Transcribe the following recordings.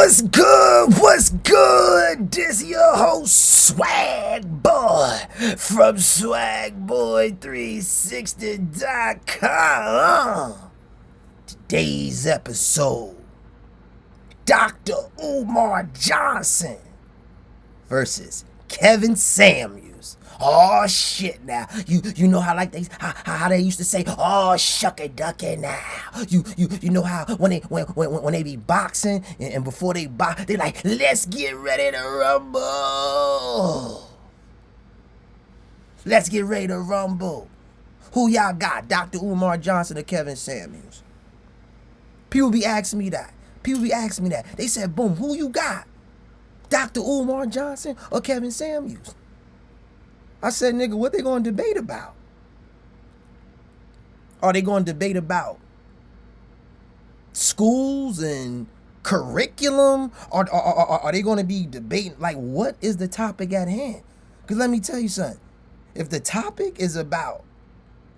What's good? What's good? This your host Swag Boy from swagboy360.com. Today's episode, Dr. Umar Johnson versus Kevin Samuels. Oh shit! Now you know how like how they used to say, oh shucky ducky. Now you know how when they be boxing and before they box they like, let's get ready to rumble. Let's get ready to rumble. Who y'all got, Dr. Umar Johnson or Kevin Samuels? People be asking me that. They said, boom, who you got, Dr. Umar Johnson or Kevin Samuels? I said, nigga, what they gonna debate about? Are they gonna debate about schools and curriculum? Or are they gonna be debating, like, what is the topic at hand? Because let me tell you something. If the topic is about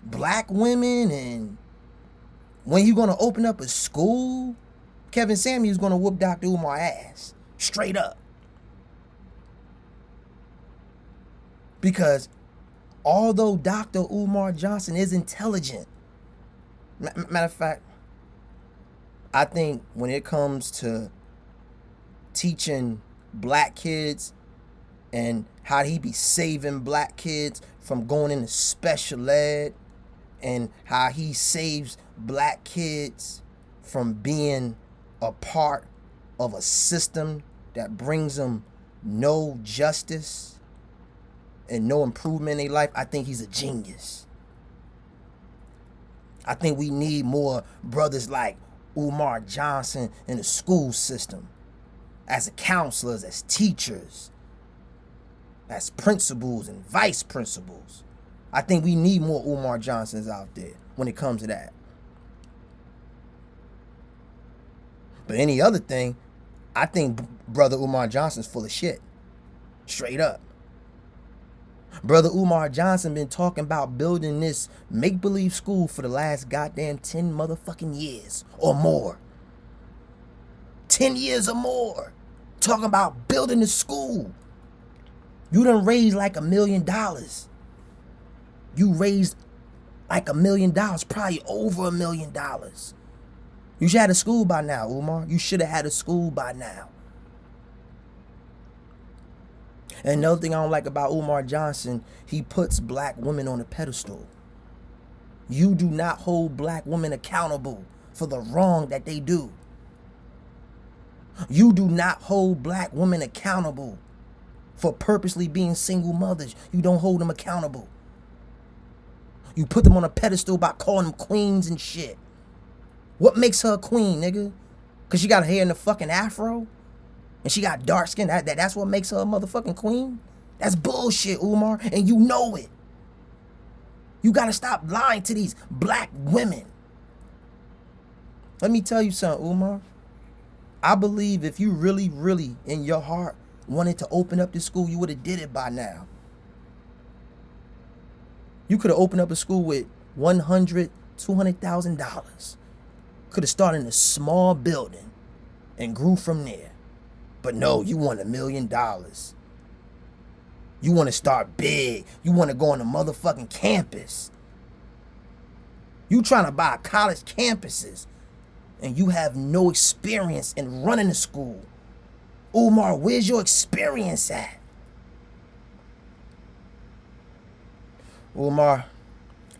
black women and when you gonna open up a school, Kevin Samuels gonna whoop Dr. Umar ass. Straight up. Because although Dr. Umar Johnson is intelligent, matter of fact, I think when it comes to teaching black kids and how he be saving black kids from going into special ed and how he saves black kids from being a part of a system that brings them no justice and no improvement in their life, I think he's a genius. I think we need more brothers like Umar Johnson in the school system, as counselors, as teachers, as principals and vice principals. I think we need more Umar Johnsons out there when it comes to that. But any other thing, I think brother Umar Johnson's full of shit. Straight up. Brother Umar Johnson been talking about building this make-believe school for the last goddamn 10 motherfucking years or more. 10 years or more. Talking about building the school. You done raised like $1 million. You raised like $1 million, probably over $1 million. You should have a school by now, Umar. You should have had a school by now. And another thing I don't like about Umar Johnson, he puts black women on a pedestal. You do not hold black women accountable for the wrong that they do. You do not hold black women accountable for purposely being single mothers. You don't hold them accountable. You put them on a pedestal by calling them queens and shit. What makes her a queen, nigga? Because she got her hair in the fucking afro? And she got dark skin? That's what makes her a motherfucking queen? That's bullshit, Umar, and you know it. You gotta stop lying to these black women. Let me tell you something, Umar. I believe if you really, really, in your heart, wanted to open up this school, you would have did it by now. You could have opened up a school with $100,000, $200,000. Could have started in a small building and grew from there. But no, you want $1 million. You want to start big. You want to go on a motherfucking campus. You trying to buy college campuses and you have no experience in running a school. Umar, where's your experience at? Umar,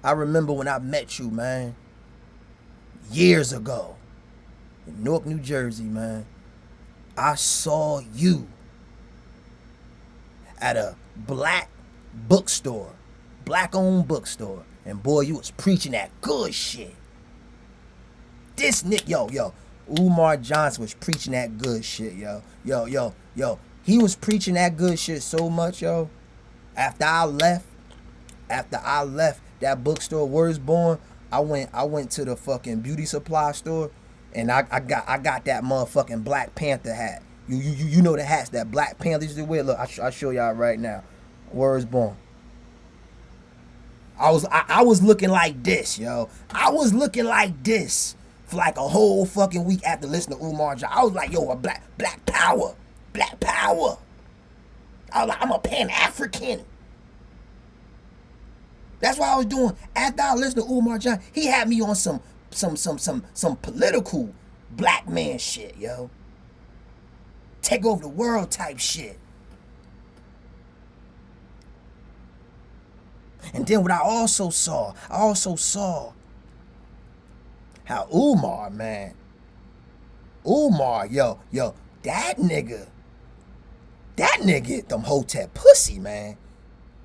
I remember when I met you, man. Years ago. In Newark, New Jersey, man. I saw you at a black bookstore. Black-owned bookstore. And boy, you was preaching that good shit. This nigga, yo. Umar Johnson was preaching that good shit, yo. Yo. He was preaching that good shit so much, yo. After I left that bookstore, Words Born, I went to the fucking beauty supply store, and I got that motherfucking Black Panther hat. You know the hats that Black Panther used to wear. Look, I'll show y'all right now. Words Born. I was looking like this, yo. I was looking like this for like a whole fucking week after listening to Umar Johnson. I was like, yo, a black power. Black power. I was like, I'm a Pan-African. That's what I was doing. After I listened to Umar Johnson, he had me on some political black man shit, yo. Take over the world type shit. And then what I also saw how Umar, man. Umar, yo, that nigga get them Hotep pussy, man.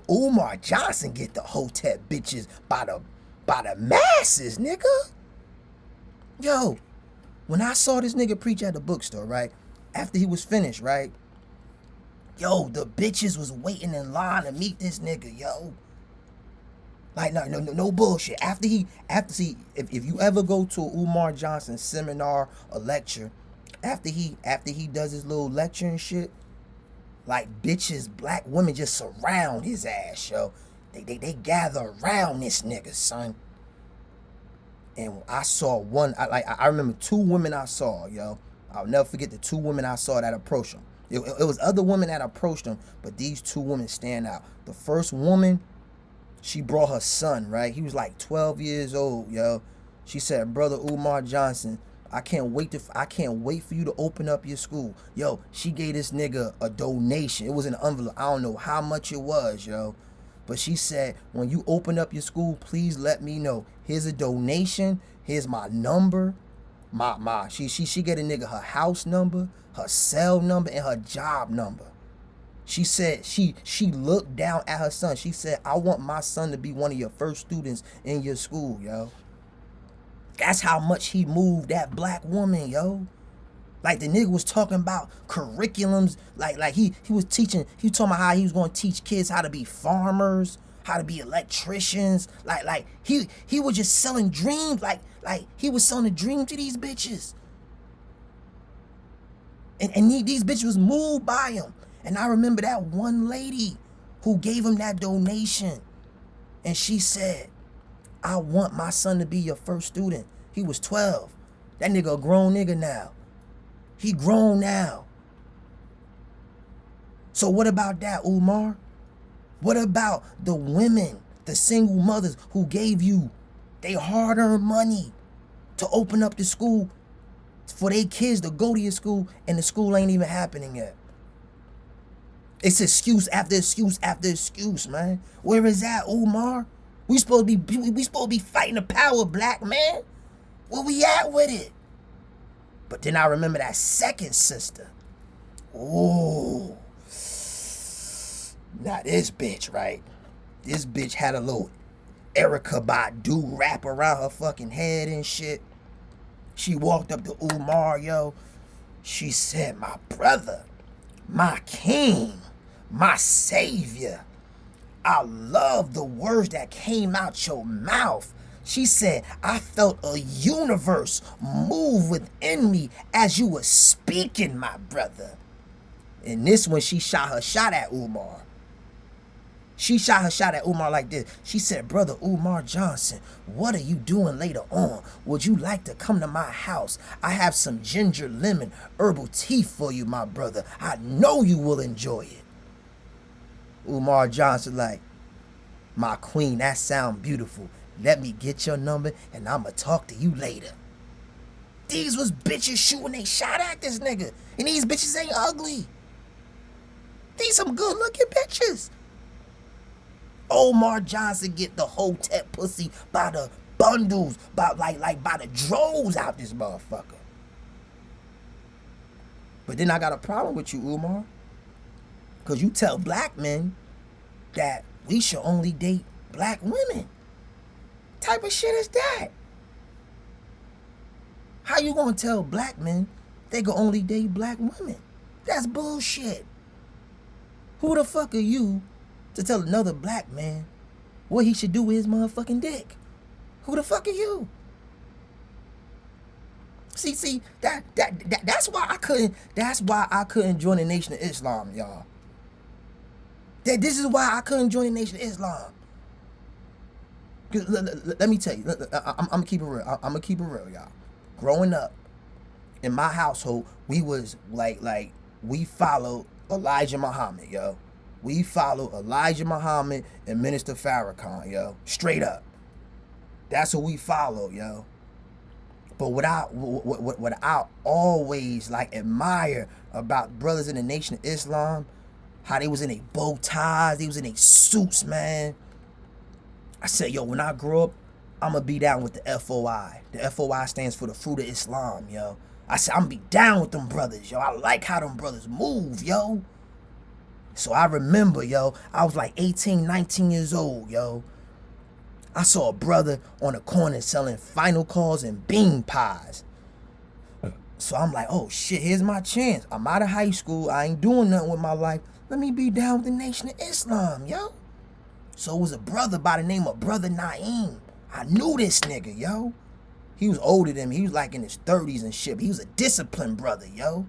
Umar Johnson get the Hotep bitches by the masses, nigga. Yo, when I saw this nigga preach at the bookstore, right? After he was finished, right? Yo, the bitches was waiting in line to meet this nigga, yo. Like, no bullshit. If you ever go to a Umar Johnson seminar or lecture, after he does his little lecture and shit, like bitches, black women just surround his ass, yo. They gather around this nigga, son. And I saw one, I remember two women I saw, yo. I'll never forget the two women I saw that approached him. It was other women that approached him, but these two women stand out. The first woman, she brought her son, right? He was like 12 years old, yo. She said, "Brother Umar Johnson, I can't wait for you to open up your school." Yo, she gave this nigga a donation. It was in an envelope. I don't know how much it was, yo. But she said, "When you open up your school, please let me know. Here's a donation. Here's my number." She get a nigga her house number, her cell number, and her job number. She said she looked down at her son. She said, "I want my son to be one of your first students in your school, yo." That's how much he moved that black woman, yo. Like the nigga was talking about curriculums, like he was talking about how he was gonna teach kids how to be farmers, how to be electricians. Like he was just selling dreams, like he was selling a dream to these bitches. And these bitches was moved by him. And I remember that one lady who gave him that donation. And she said, "I want my son to be your first student." He was 12. That nigga a grown nigga now. He grown now. So what about that, Umar? What about the women, the single mothers who gave you they hard-earned money to open up the school for their kids to go to your school, and the school ain't even happening yet? It's excuse after excuse after excuse, man. Where is that, Umar? We supposed to be fighting the power, black man. Where we at with it? But then I remember that second sister. Oh, now this bitch, right? This bitch had a little Erykah Badu wrap around her fucking head and shit. She walked up to Umar, yo. She said, "My brother, my king, my savior, I love the words that came out your mouth." She said, "I felt a universe move within me as you were speaking, my brother." And this one, she shot her shot at Umar. She shot her shot at Umar like this. She said, "Brother Umar Johnson, what are you doing later on? Would you like to come to my house? I have some ginger lemon herbal tea for you, my brother. I know you will enjoy it." Umar Johnson like, "My queen, that sound beautiful. Let me get your number and I'ma talk to you later." These was bitches shooting they shot at this nigga. And these bitches ain't ugly. These some good looking bitches. Umar Johnson get the Hotep pussy by the bundles, by the droves out this motherfucker. But then I got a problem with you, Umar. Cause you tell black men that we should only date black women. Type of shit is that? How you gonna tell black men they can only date black women? That's bullshit. Who the fuck are you to tell another black man what he should do with his motherfucking dick? Who the fuck are you? See, that's why I couldn't join the Nation of Islam, y'all. This is why I couldn't join the Nation of Islam. Let me tell you, I'm gonna keep it real. I'm gonna keep it real, y'all. growing up in my household, we was we followed Elijah Muhammad, yo. We followed Elijah Muhammad and Minister Farrakhan, yo. Straight up. That's what we follow, yo. But what I always admire about brothers in the Nation of Islam, how they was in their bow ties, they was in their suits, man. I said, yo, when I grow up, I'ma be down with the FOI. The FOI stands for the Fruit of Islam, yo. I said, I'm be down with them brothers, yo. I like how them brothers move, yo. So I remember, yo, I was like 18, 19 years old, yo. I saw a brother on the corner selling final calls and bean pies. So I'm like, oh shit, here's my chance. I'm out of high school. I ain't doing nothing with my life. Let me be down with the Nation of Islam, yo. So it was a brother by the name of Brother Naeem. I knew this nigga, yo. He was older than me. He was like in his 30s and shit. But he was a disciplined brother, yo.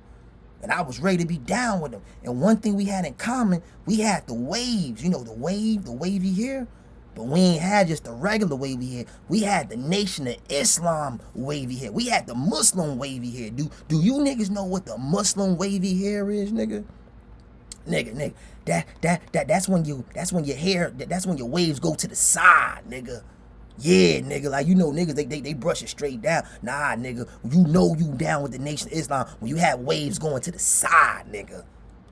And I was ready to be down with him. And one thing we had in common, we had the waves. You know, the wavy hair. But we ain't had just the regular wavy hair. We had the Nation of Islam wavy hair. We had the Muslim wavy hair. Do you niggas know what the Muslim wavy hair is, nigga? Nigga. That's when your hair, that's when your waves go to the side, nigga. Yeah, nigga, like, you know, niggas, they brush it straight down. Nah, nigga, you know you down with the Nation of Islam when you have waves going to the side, nigga.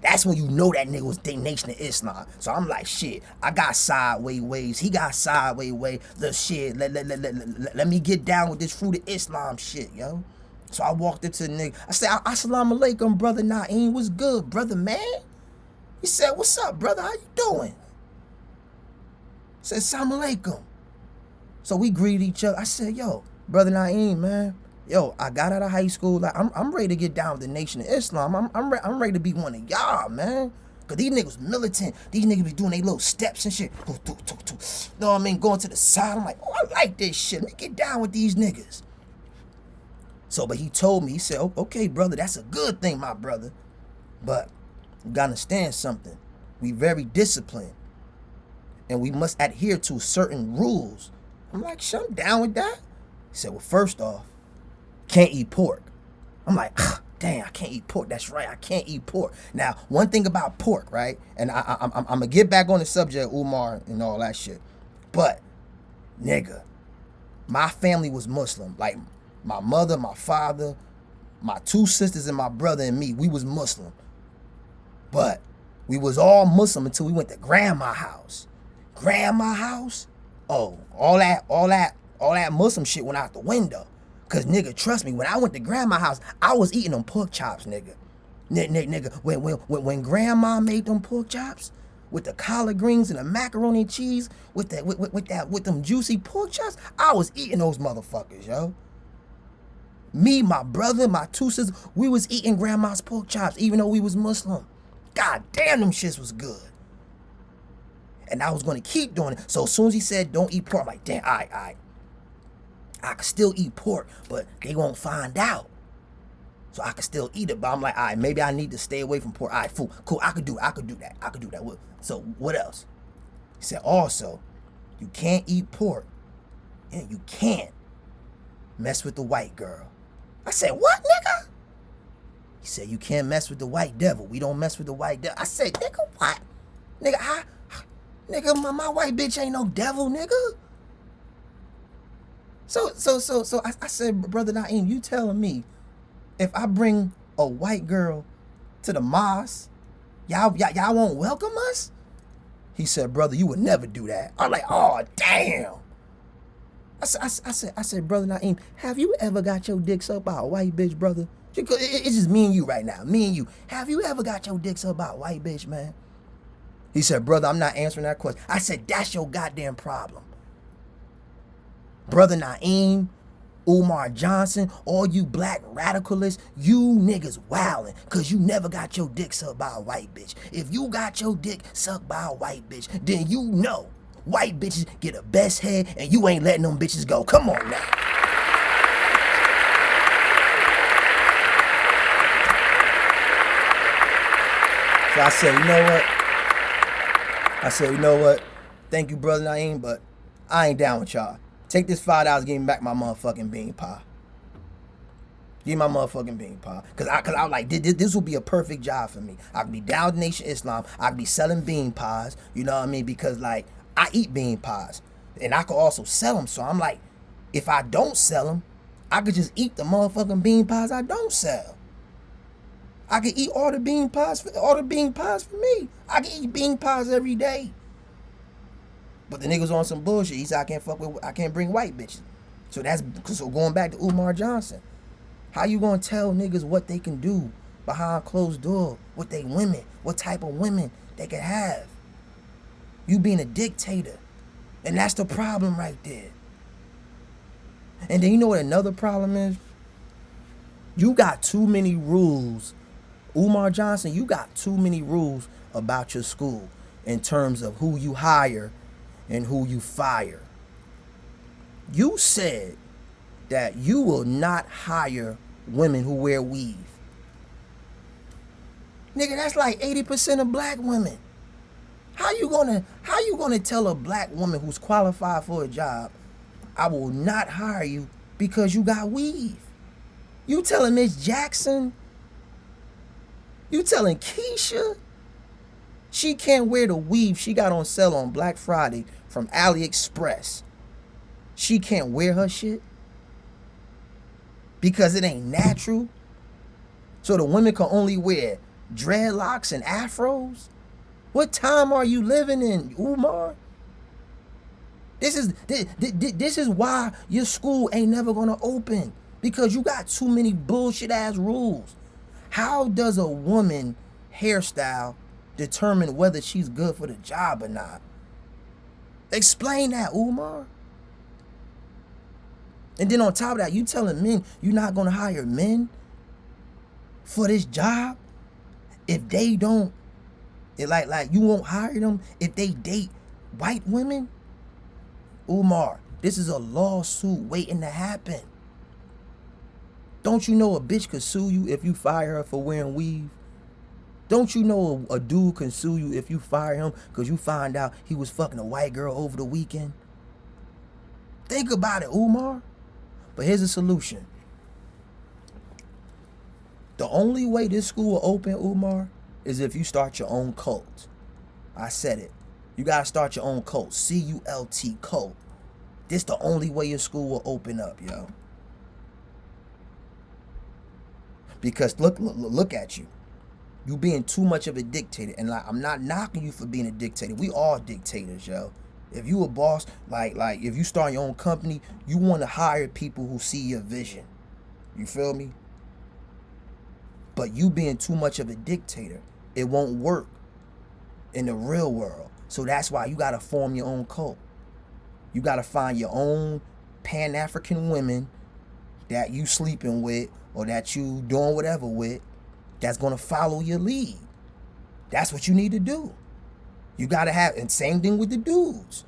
That's when you know that nigga was the Nation of Islam. So I'm like, shit, I got sideways waves. He got sideways waves. The shit, let me get down with this Fruit of Islam shit, yo. So I walked into the nigga. I said, Assalamu alaikum, Brother Naeem. What's good, brother, man? He said, what's up, brother? How you doing? I said, Assalamu alaikum. So we greeted each other. I said, yo, Brother Naeem, man. Yo, I got out of high school. Like, I'm ready to get down with the Nation of Islam. I'm ready to be one of y'all, man. Cause these niggas militant. These niggas be doing their little steps and shit. Know what I mean? Going to the side. I'm like, oh, I like this shit. Let me get down with these niggas. So, but he told me, he said, okay, brother, that's a good thing, my brother. But you gotta understand something. We very disciplined. And we must adhere to certain rules. I'm like, shit, I'm down with that. He said, well, first off, can't eat pork. I'm like, damn, I can't eat pork. That's right, I can't eat pork. Now, one thing about pork, right? And I'm gonna get back on the subject of Umar and all that shit. But, nigga, my family was Muslim. Like, my mother, my father, my two sisters, and my brother and me, we was Muslim. But we was all Muslim until we went to grandma's house. Grandma's house? Oh, all that Muslim shit went out the window. Cause nigga, trust me, when I went to grandma's house, I was eating them pork chops, nigga. Nigga, when grandma made them pork chops with the collard greens and the macaroni and cheese with them juicy pork chops, I was eating those motherfuckers, yo. Me, my brother, my two sisters, we was eating grandma's pork chops, even though we was Muslim. God damn, them shits was good. And I was gonna keep doing it. So as soon as he said don't eat pork, I'm like, damn, all right. I can still eat pork, but they won't find out. So I can still eat it, but I'm like, all right, maybe I need to stay away from pork. All right, fool, cool, I could do that. So what else? He said, also, you can't eat pork, and you can't mess with the white girl. I said, what, nigga? He said, you can't mess with the white devil. We don't mess with the white devil. I said, nigga, what? Nigga, nigga, my white bitch ain't no devil, nigga. So I said, Brother Naeem, you telling me if I bring a white girl to the mosque, y'all won't welcome us? He said, brother, you would never do that. I'm like, oh, damn. I said, Brother Naeem, have you ever got your dick sucked by a white bitch, brother? It's just me and you right now, me and you. Have you ever got your dick sucked by a white bitch, man? He said, brother, I'm not answering that question. I said, that's your goddamn problem. Brother Naeem, Umar Johnson, all you black radicalists, you niggas wildin' cause you never got your dick sucked by a white bitch. If you got your dick sucked by a white bitch, then you know white bitches get the best head and you ain't letting them bitches go. Come on now. So I said, you know what? Thank you, Brother Naeem, but I ain't down with y'all. Take this $5, give me back my motherfucking bean pie. Give me my motherfucking bean pie. Cause I was like, this will be a perfect job for me. I could be down Nation Islam. I could be selling bean pies. You know what I mean? Because like I eat bean pies, and I could also sell them. So I'm like, if I don't sell them, I could just eat the motherfucking bean pies I don't sell. I could eat all the bean pies for me. I can eat bean pies every day. But the niggas on some bullshit. He said I can't bring white bitches. So going back to Umar Johnson. How you gonna tell niggas what they can do behind closed door with they women? What type of women they can have? You being a dictator. And that's the problem right there. And then you know what another problem is? You got too many rules. Umar Johnson, you got too many rules about your school in terms of who you hire and who you fire. You said that you will not hire women who wear weave. Nigga, that's like 80% of black women. How you gonna tell a black woman who's qualified for a job, I will not hire you because you got weave? You telling Miss Jackson? You telling Keisha she can't wear the weave she got on sale on Black Friday from AliExpress? She can't wear her shit because it ain't natural? So the women can only wear dreadlocks and afros? What time are you living in, Umar? This is why your school ain't never gonna open, because you got too many bullshit ass rules. How does a woman hairstyle determine whether she's good for the job or not? Explain that, Umar. And then on top of that, you telling men you're not gonna hire men for this job if they don't, like you won't hire them if they date white women? Umar, this is a lawsuit waiting to happen. Don't you know a bitch could sue you if you fire her for wearing weave? Don't you know a dude can sue you if you fire him because you find out he was fucking a white girl over the weekend? Think about it, Umar. But here's a solution. The only way this school will open, Umar, is if you start your own cult. I said it. You gotta start your own cult. C-U-L-T, cult. This the only way your school will open up, yo. Because look at you. You being too much of a dictator. And like, I'm not knocking you for being a dictator. We all dictators, yo. If you a boss, like if you start your own company, you want to hire people who see your vision. You feel me? But you being too much of a dictator, it won't work in the real world. So that's why you got to form your own cult. You got to find your own Pan-African women that you sleeping with or that you doing whatever with that's going to follow your lead. That's what you need to do. You got to have, and same thing with the dudes.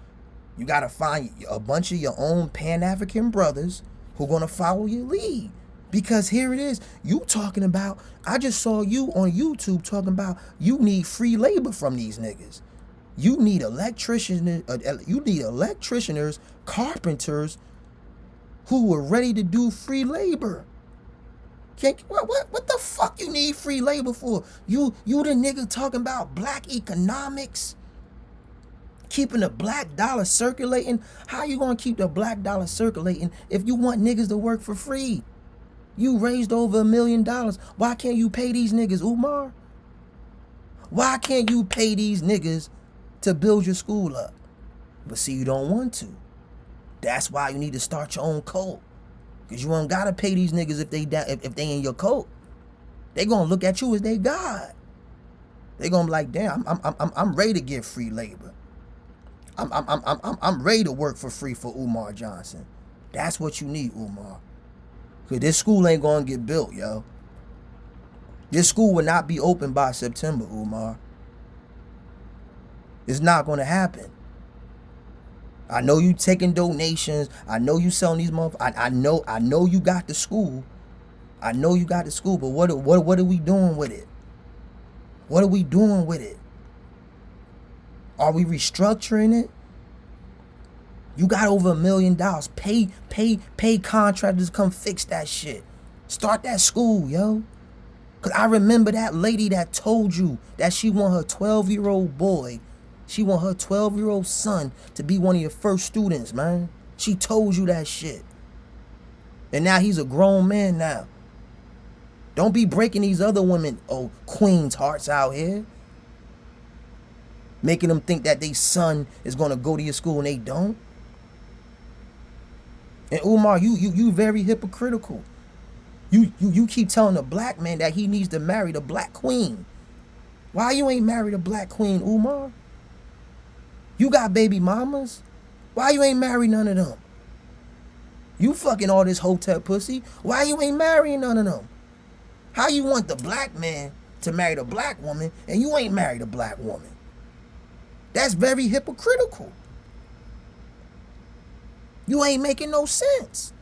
You got to find a bunch of your own Pan-African brothers who are going to follow your lead. Because here it is, you talking about, I just saw you on YouTube talking about you need free labor from these niggas. You need electricians, carpenters who are ready to do free labor. What the fuck you need free labor for? You the nigga talking about black economics? Keeping the black dollar circulating? How you gonna keep the black dollar circulating if you want niggas to work for free? You raised over $1 million. Why can't you pay these niggas, Umar? Why can't you pay these niggas to build your school up? But see, you don't want to. That's why you need to start your own cult. Because you don't gotta pay these niggas if they in your cult. They gonna look at you as they God. They gonna be like, damn, I'm ready to get free labor. I'm ready to work for free for Umar Johnson. That's what you need, Umar. Because this school ain't gonna get built, yo. This school will not be open by September, Umar. It's not gonna happen. I know you taking donations. I know you selling these motherfuckers. I know you got the school. I know you got the school, but what are we doing with it? What are we doing with it? Are we restructuring it? You got over $1 million. Pay contractors to come fix that shit. Start that school, yo. Because I remember that lady that told you that she want her 12-year-old boy, she want her 12-year-old son to be one of your first students, man. She told you that shit. And now he's a grown man now. Don't be breaking these other women, queens' hearts out here. Making them think that their son is going to go to your school and they don't. And Umar, you very hypocritical. You keep telling the black man that he needs to marry the black queen. Why you ain't married a black queen, Umar? You got baby mamas. Why you ain't married none of them? You fucking all this hotep pussy. Why you ain't marrying none of them? How you want the black man to marry the black woman and you ain't married a black woman? That's very hypocritical. You ain't making no sense.